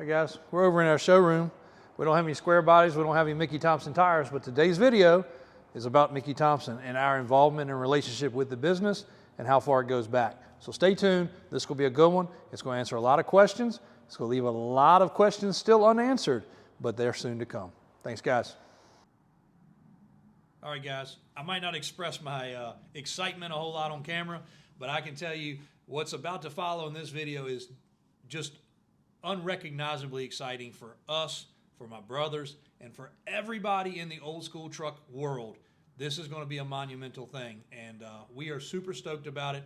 Hey guys, we're over in our showroom. We don't have any square bodies, we don't have any Mickey Thompson tires, but today's video is about Mickey Thompson and our involvement and relationship with the business and how far it goes back. So stay tuned, this will be a good one. It's going to answer a lot of questions. It's going to leave a lot of questions still unanswered, but they're soon to come. Thanks guys. All right guys, I might not express my excitement a whole lot on camera, but I can tell you what's about to follow in this video is just unrecognizably exciting for us, for my brothers, and for everybody in the old school truck world. This is going to be a monumental thing, and we are super stoked about it.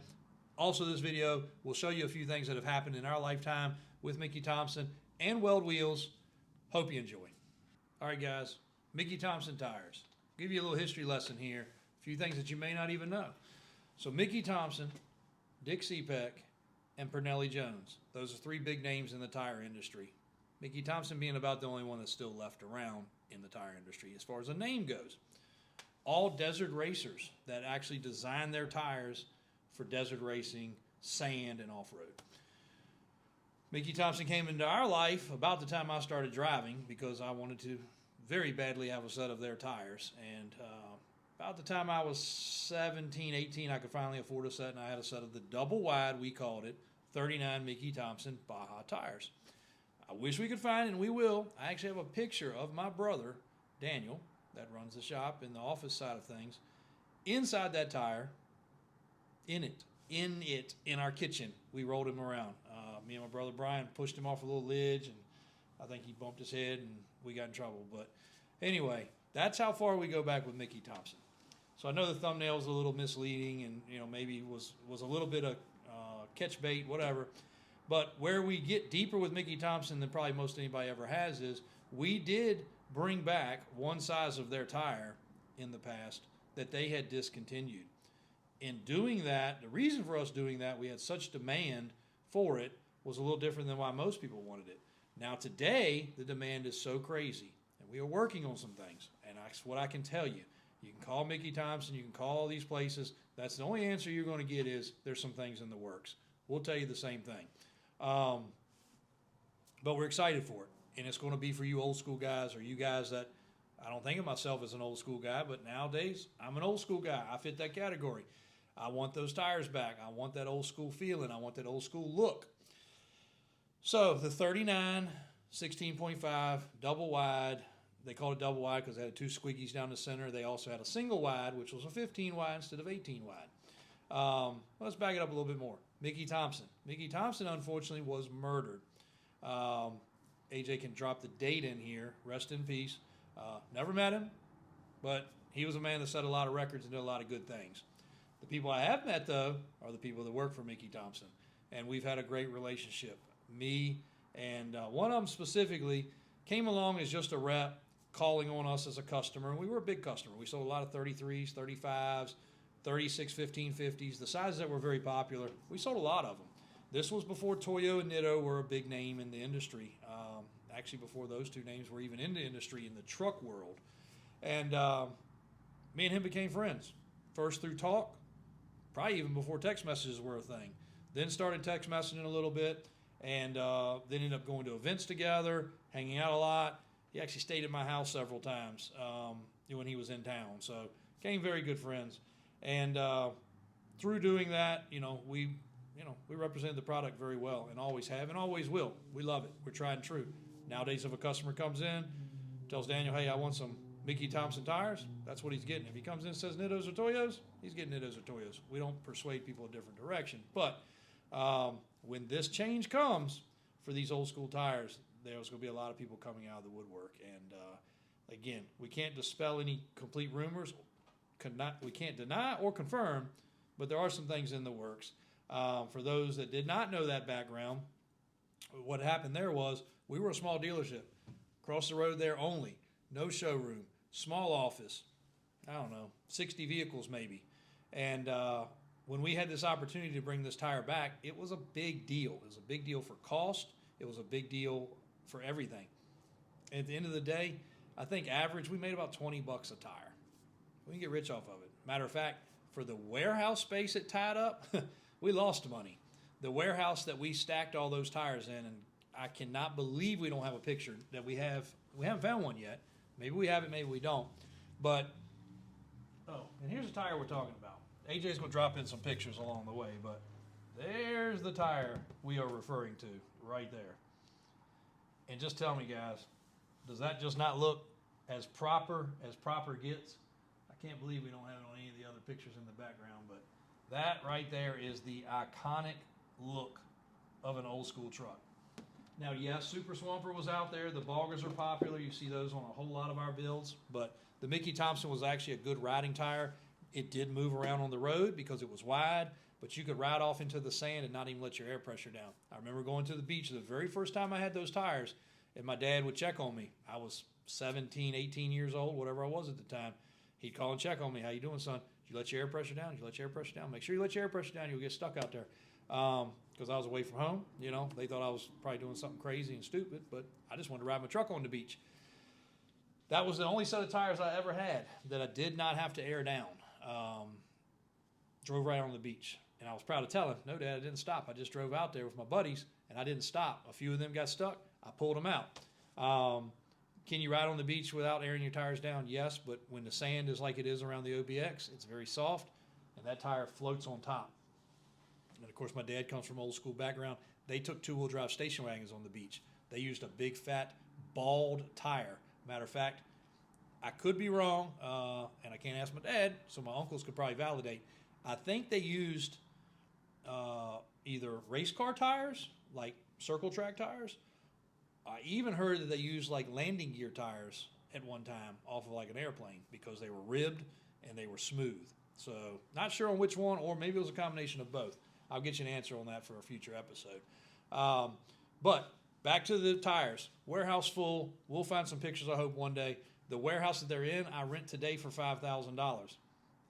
Also, this video will show you a few things that have happened in our lifetime with Mickey Thompson and Weld Wheels. Hope you enjoy. All right, guys, Mickey Thompson tires. I'll give you a little history lesson here, a few things that you may not even know. So Mickey Thompson, Dick Cepek, and Pernelli Jones. Those are three big names in the tire industry. Mickey Thompson being about the only one that's still left around in the tire industry as far as a name goes. All desert racers that actually design their tires for desert racing, sand, and off-road. Mickey Thompson came into our life about the time I started driving because I wanted to very badly have a set of their tires. And about the time I was 17, 18, I could finally afford a set, and I had a set of the double wide, we called it, 39 Mickey Thompson Baja tires. I wish we could find it, and we will. I actually have a picture of my brother, Daniel, that runs the shop in the office side of things, inside that tire, in our kitchen. We rolled him around. Me and my brother Brian pushed him off a little ledge, and I think he bumped his head, and we got in trouble. But anyway, that's how far we go back with Mickey Thompson. So I know the thumbnail is a little misleading, and maybe was a little bit of catch bait, whatever. But where we get deeper with Mickey Thompson than probably most anybody ever has is we did bring back one size of their tire in the past that they had discontinued. In doing that, the reason for us doing that, we had such demand for it, was a little different than why most people wanted it. Now today, the demand is so crazy, and we are working on some things, and that's what I can tell you. You can call Mickey Thompson, you can call all these places. That's the only answer you're going to get is there's some things in the works. We'll tell you the same thing. But we're excited for it, and it's going to be for you old school guys, or you guys that, I don't think of myself as an old school guy, but nowadays I'm an old school guy. I fit that category. I want those tires back. I want that old school feeling. I want that old school look. So the 39, 16.5, double wide, they called it double wide because they had two squeakies down the center. They also had a single wide, which was a 15 wide instead of 18 wide. Let's back it up a little bit more. Mickey Thompson. Mickey Thompson, unfortunately, was murdered. AJ can drop the date in here. Rest in peace. Never met him, but he was a man that set a lot of records and did a lot of good things. The people I have met, though, are the people that work for Mickey Thompson, and we've had a great relationship. Me and one of them specifically came along as just a rep, calling on us as a customer, and we were a big customer. We sold a lot of 33s, 35s, 36, 1550s, the sizes that were very popular. We sold a lot of them. This was before Toyo and Nitto were a big name in the industry. Actually, before those two names were even in the industry in the truck world. And me and him became friends. First through talk, probably even before text messages were a thing. Then started text messaging a little bit, and then ended up going to events together, hanging out a lot. He actually stayed at my house several times when he was in town. So became very good friends. And through doing that, we represented the product very well, and always have and always will. We love it. We're tried and true. Nowadays, if a customer comes in, tells Daniel, hey, I want some Mickey Thompson tires, that's what he's getting. If he comes in and says Nittos or Toyos, he's getting Nittos or Toyos. We don't persuade people a different direction. But when this change comes for these old school tires, there's going to be a lot of people coming out of the woodwork. And again, we can't dispel any complete rumors. We can't deny or confirm, but there are some things in the works. For those that did not know that background, what happened there was we were a small dealership. Across the road there only. No showroom. Small office. I don't know, 60 vehicles maybe. And when we had this opportunity to bring this tire back, it was a big deal. It was a big deal for cost. It was a big deal for everything. At the end of the day, I think average, we made about 20 bucks a tire. We can get rich off of it. Matter of fact, for the warehouse space it tied up, we lost money. The warehouse that we stacked all those tires in and I cannot believe we don't have a picture that we have. We haven't found one yet. Maybe we have it, maybe we don't. But, oh, and here's the tire we're talking about. AJ's going to drop in some pictures along the way, but there's the tire we are referring to right there. And just tell me, guys, does that just not look as proper gets? I can't believe we don't have it on any of the other pictures in the background, but that right there is the iconic look of an old school truck. Now, yes, Super Swamper was out there. The boggers are popular. You see those on a whole lot of our builds. But the Mickey Thompson was actually a good riding tire. It did move around on the road because it was wide, but you could ride off into the sand and not even let your air pressure down. I remember going to the beach the very first time I had those tires, and my dad would check on me. I was 17, 18 years old, whatever I was at the time. He'd call and check on me. How you doing, son? Did you let your air pressure down? Did you let your air pressure down? Make sure you let your air pressure down. You'll get stuck out there. Because I was away from home, you know, they thought I was probably doing something crazy and stupid, but I just wanted to ride my truck on the beach. That was the only set of tires I ever had that I did not have to air down. Drove right on the beach, and I was proud to tell him, no, Dad, I didn't stop. I just drove out there with my buddies, and I didn't stop. A few of them got stuck. I pulled them out. Can you ride on the beach without airing your tires down? Yes, but when the sand is like it is around the OBX, it's very soft, and that tire floats on top. And of course, my dad comes from old school background. They took two-wheel drive station wagons on the beach. They used a big, fat, bald tire. Matter of fact, I could be wrong, and I can't ask my dad, so my uncles could probably validate. I think they used either race car tires, like circle track tires. I even heard that they used like landing gear tires at one time off of like an airplane because they were ribbed and they were smooth. So not sure on which one, or maybe it was a combination of both. I'll get you an answer on that for a future episode. But back to the tires. Warehouse full. We'll find some pictures, I hope, one day. The warehouse that they're in, I rent today for $5,000.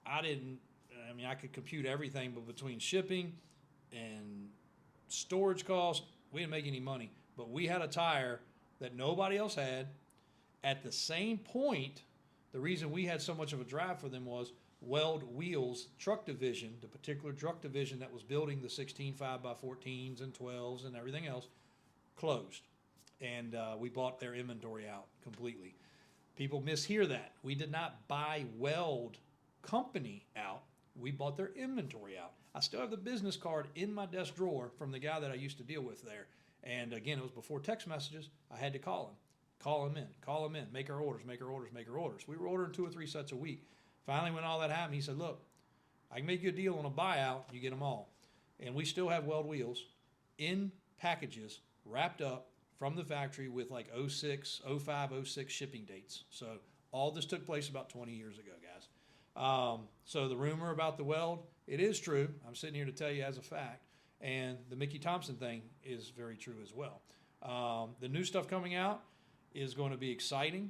I could compute everything, but between shipping and storage costs, we didn't make any money. But we had a tire that nobody else had. At the same point, the reason we had so much of a drive for them was Weld Wheels truck division, the particular truck division that was building the 16 5x14s and 12s and everything else, closed. And we bought their inventory out completely. People mishear that. We did not buy Weld Company out. We bought their inventory out. I still have the business card in my desk drawer from the guy that I used to deal with there. And again, it was before text messages. I had to call him. Call him in, make our orders. We were ordering 2 or 3 sets a week. Finally, when all that happened, he said, look, I can make you a deal on a buyout. You get them all. And we still have Weld Wheels in packages wrapped up from the factory with like 06, 05, 06 shipping dates. So all this took place about 20 years ago, guys. So the rumor about the Weld, it is true. I'm sitting here to tell you as a fact. And the Mickey Thompson thing is very true as well. The new stuff coming out is going to be exciting.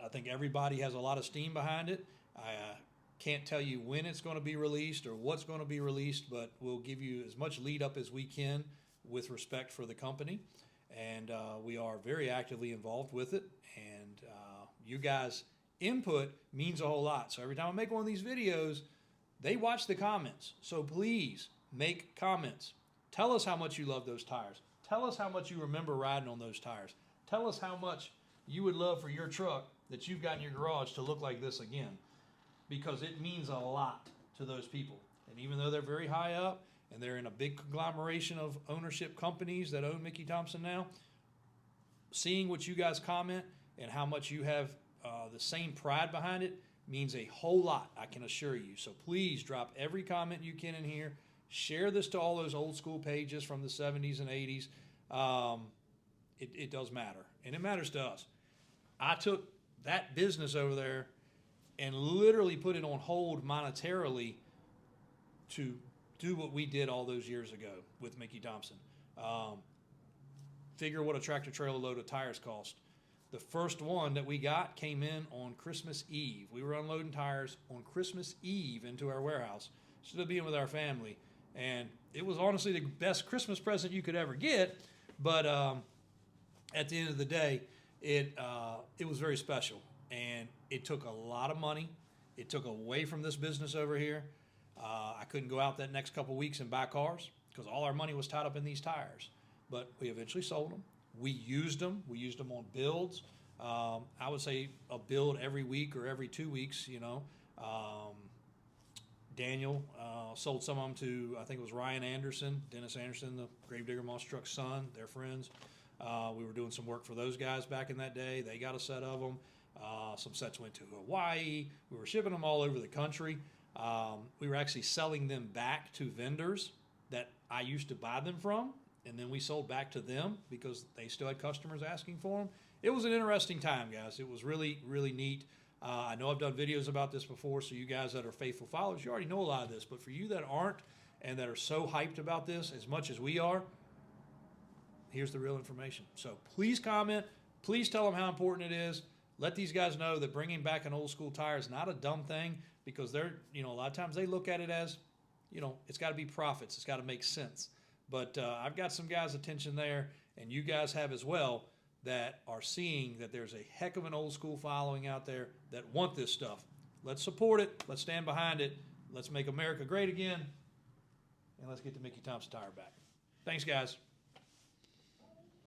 I think everybody has a lot of steam behind it. I can't tell you when it's going to be released or what's going to be released, but we'll give you as much lead up as we can with respect for the company. And we are very actively involved with it. And you guys' input means a whole lot. So every time I make one of these videos, they watch the comments. So please make comments. Tell us how much you love those tires. Tell us how much you remember riding on those tires. Tell us how much you would love for your truck that you've got in your garage to look like this again, because it means a lot to those people. And even though they're very high up and they're in a big conglomeration of ownership companies that own Mickey Thompson now, seeing what you guys comment and how much you have the same pride behind it means a whole lot, I can assure you. So please drop every comment you can in here. Share this to all those old school pages from the 70s and 80s. It does matter, and it matters to us. I took that business over there and literally put it on hold monetarily to do what we did all those years ago with Mickey Thompson. Figure what a tractor trailer load of tires cost. The first one that we got came in on Christmas Eve. We were unloading tires on Christmas Eve into our warehouse, still being with our family. And it was honestly the best Christmas present you could ever get. But at the end of the day, it was very special. And it took a lot of money. It took away from this business over here. I couldn't go out that next couple weeks and buy cars because all our money was tied up in these tires. but we eventually sold them. We used them. We used them on builds. I would say a build every week or every 2 weeks, you know. Daniel sold some of them to, I think it was Ryan Anderson, Dennis Anderson, the Gravedigger Monster Truck's son. They're friends. We were doing some work for those guys back in that day. They got a set of them. Some sets went to Hawaii. We were shipping them all over the country. We were actually selling them back to vendors that I used to buy them from, and then we sold back to them because they still had customers asking for them. It was an interesting time, guys. It was really, really neat. I know I've done videos about this before, so you guys that are faithful followers, you already know a lot of this. But for you that aren't and that are so hyped about this as much as we are, here's the real information. So please comment. Please tell them how important it is. Let these guys know that bringing back an old school tire is not a dumb thing, because they're, you know, a lot of times they look at it as, you know, it's got to be profits. It's got to make sense. But I've got some guys' attention there, and you guys have as well, that are seeing that there's a heck of an old school following out there that want this stuff. Let's support it. Let's stand behind it. Let's make America great again. And let's get the Mickey Thompson tire back. Thanks, guys.